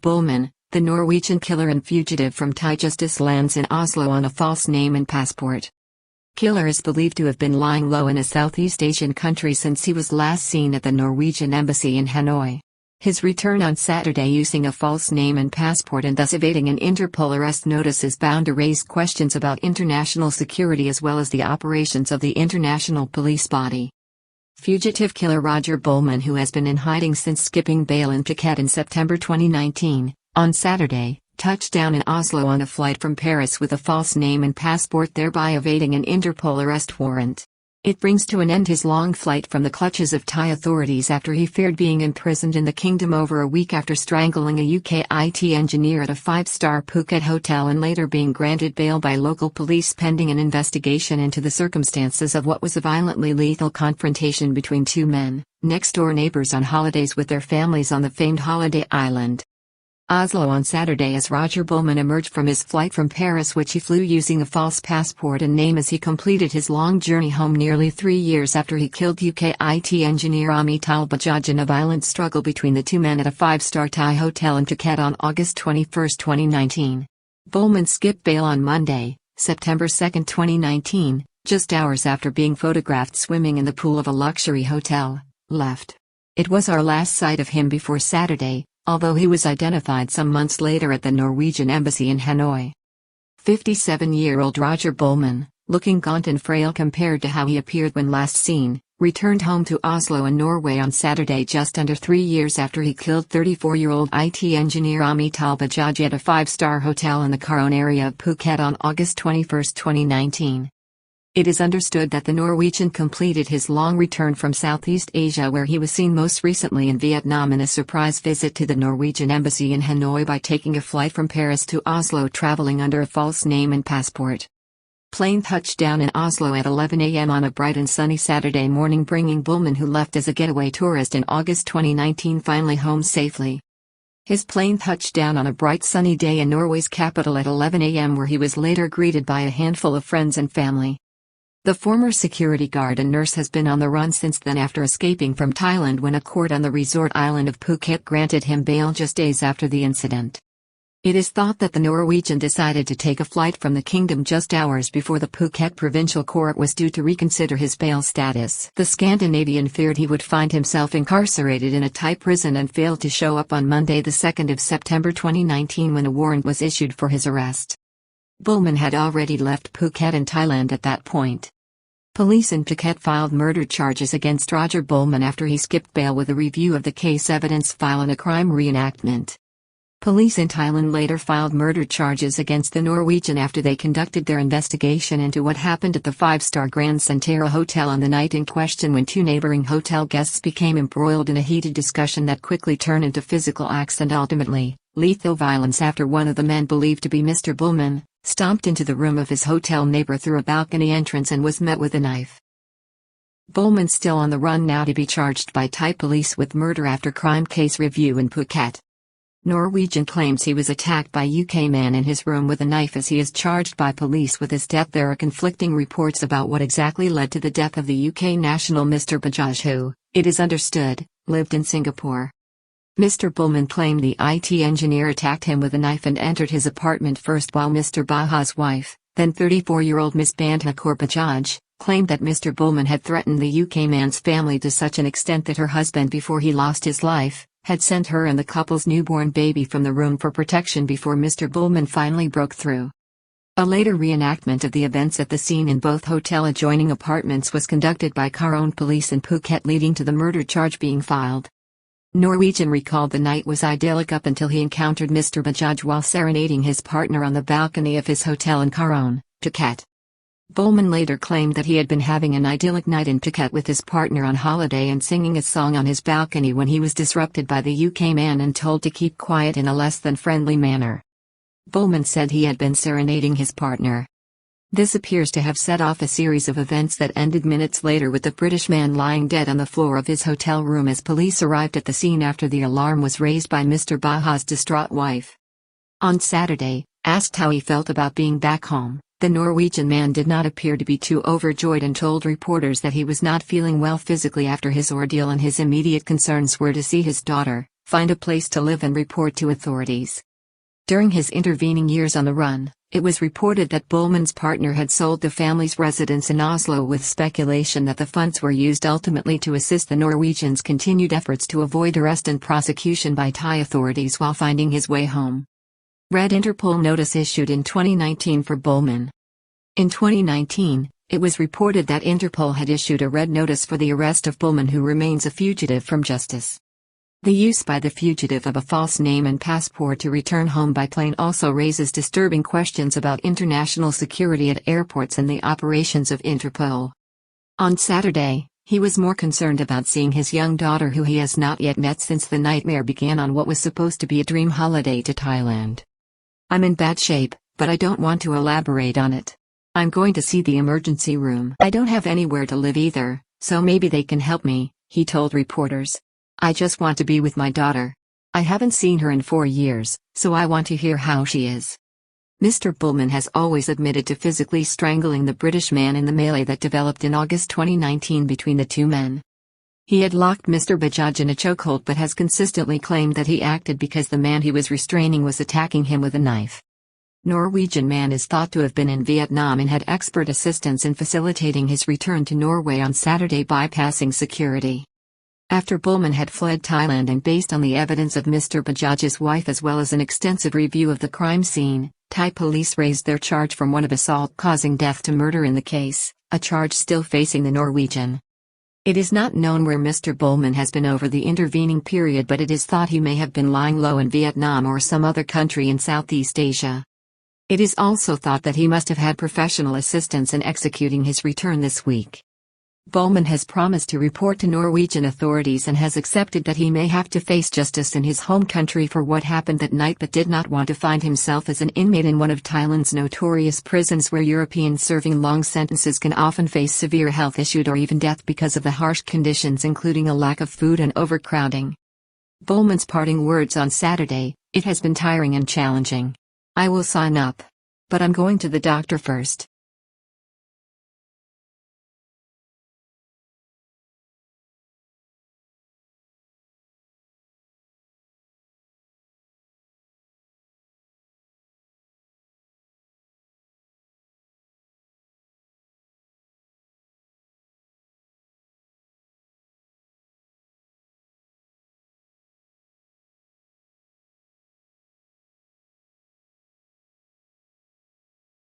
Bullman, the Norwegian killer and fugitive from Thai justice, lands in Oslo on a false name and passport. Killer is believed to have been lying low in a Southeast Asian country since he was last seen at the Norwegian Embassy in Hanoi. His return on Saturday using a false name and passport and thus evading an Interpol arrest notice is bound to raise questions about international security as well as the operations of the international police body. Fugitive killer Roger Bullman, who has been in hiding since skipping bail in Phuket in September 2019, on Saturday, touched down in Oslo on a flight from Paris with a false name and passport, thereby evading an Interpol arrest warrant. It brings to an end his long flight from the clutches of Thai authorities after he feared being imprisoned in the kingdom over a week after strangling a UK IT engineer at a five-star Phuket hotel and later being granted bail by local police pending an investigation into the circumstances of what was a violently lethal confrontation between two men, next-door neighbors on holidays with their families on the famed holiday island. Oslo on Saturday as Roger Bullman emerged from his flight from Paris, which he flew using a false passport and name as he completed his long journey home nearly 3 years after he killed UK IT engineer Amitabh Bajaj in a violent struggle between the two men at a five-star Thai hotel in Phuket on August 21, 2019. Bullman skipped bail on Monday, September 2, 2019, just hours after being photographed swimming in the pool of a luxury hotel, left. It was our last sight of him before Saturday, although he was identified some months later at the Norwegian Embassy in Hanoi. 57-year-old Roger Bullman, looking gaunt and frail compared to how he appeared when last seen, returned home to Oslo in Norway on Saturday just under 3 years after he killed 34-year-old IT engineer Amitabh Bajaj at a five-star hotel in the Karon area of Phuket on August 21, 2019. It is understood that the Norwegian completed his long return from Southeast Asia, where he was seen most recently in Vietnam, in a surprise visit to the Norwegian Embassy in Hanoi by taking a flight from Paris to Oslo traveling under a false name and passport. Plane touched down in Oslo at 11 a.m. on a bright and sunny Saturday morning, bringing Bullman, who left as a getaway tourist in August 2019, finally home safely. His plane touched down on a bright sunny day in Norway's capital at 11 a.m., where he was later greeted by a handful of friends and family. The former security guard and nurse has been on the run since then after escaping from Thailand when a court on the resort island of Phuket granted him bail just days after the incident. It is thought that the Norwegian decided to take a flight from the kingdom just hours before the Phuket Provincial Court was due to reconsider his bail status. The Scandinavian feared he would find himself incarcerated in a Thai prison and failed to show up on Monday, the 2nd of September 2019, when a warrant was issued for his arrest. Bullman had already left Phuket and Thailand at that point. Police in Phuket filed murder charges against Roger Bullman after he skipped bail with a review of the case evidence file and a crime reenactment. Police in Thailand later filed murder charges against the Norwegian after they conducted their investigation into what happened at the five-star Grand Centara Hotel on the night in question, when two neighboring hotel guests became embroiled in a heated discussion that quickly turned into physical acts and ultimately lethal violence after one of the men, believed to be Mr. Bullman, stomped into the room of his hotel neighbor through a balcony entrance and was met with a knife. Bullman still on the run now to be charged by Thai police with murder after crime case review in Phuket. Norwegian claims he was attacked by UK man in his room with a knife as he is charged by police with his death. There are conflicting reports about what exactly led to the death of the UK national Mr. Bajaj, who, it is understood, lived in Singapore. Mr. Bullman claimed the IT engineer attacked him with a knife and entered his apartment first, while Mr. Bajaj's wife, then 34-year-old Miss Bandha Kaur Bajaj, claimed that Mr. Bullman had threatened the UK man's family to such an extent that her husband, before he lost his life, had sent her and the couple's newborn baby from the room for protection before Mr. Bullman finally broke through. A later reenactment of the events at the scene in both hotel adjoining apartments was conducted by Karon police in Phuket, leading to the murder charge being filed. Norwegian recalled the night was idyllic up until he encountered Mr. Bajaj while serenading his partner on the balcony of his hotel in Karon, Phuket. Bullman later claimed that he had been having an idyllic night in Phuket with his partner on holiday and singing a song on his balcony when he was disrupted by the UK man and told to keep quiet in a less than friendly manner. Bullman said he had been serenading his partner. This appears to have set off a series of events that ended minutes later with the British man lying dead on the floor of his hotel room as police arrived at the scene after the alarm was raised by Mr. Bajaj's distraught wife. On Saturday, asked how he felt about being back home, the Norwegian man did not appear to be too overjoyed and told reporters that he was not feeling well physically after his ordeal and his immediate concerns were to see his daughter, find a place to live and report to authorities. During his intervening years on the run, it was reported that Bullman's partner had sold the family's residence in Oslo, with speculation that the funds were used ultimately to assist the Norwegians' continued efforts to avoid arrest and prosecution by Thai authorities while finding his way home. Red Interpol notice issued in 2019 for Bullman. In 2019, it was reported that Interpol had issued a red notice for the arrest of Bullman, who remains a fugitive from justice. The use by the fugitive of a false name and passport to return home by plane also raises disturbing questions about international security at airports and the operations of Interpol. On Saturday, he was more concerned about seeing his young daughter, who he has not yet met since the nightmare began on what was supposed to be a dream holiday to Thailand. "I'm in bad shape, but I don't want to elaborate on it. I'm going to see the emergency room. I don't have anywhere to live either, so maybe they can help me," he told reporters. "I just want to be with my daughter. I haven't seen her in 4 years, so I want to hear how she is." Mr. Bullman has always admitted to physically strangling the British man in the melee that developed in August 2019 between the two men. He had locked Mr. Bajaj in a chokehold, but has consistently claimed that he acted because the man he was restraining was attacking him with a knife. Norwegian man is thought to have been in Vietnam and had expert assistance in facilitating his return to Norway on Saturday, bypassing security. After Bullman had fled Thailand, and based on the evidence of Mr. Bajaj's wife as well as an extensive review of the crime scene, Thai police raised their charge from one of assault causing death to murder in the case, a charge still facing the Norwegian. It is not known where Mr. Bullman has been over the intervening period, but it is thought he may have been lying low in Vietnam or some other country in Southeast Asia. It is also thought that he must have had professional assistance in executing his return this week. Bullman has promised to report to Norwegian authorities and has accepted that he may have to face justice in his home country for what happened that night, but did not want to find himself as an inmate in one of Thailand's notorious prisons, where Europeans serving long sentences can often face severe health issues or even death because of the harsh conditions, including a lack of food and overcrowding. Bullman's parting words on Saturday: "It has been tiring and challenging. I will sign up. But I'm going to the doctor first.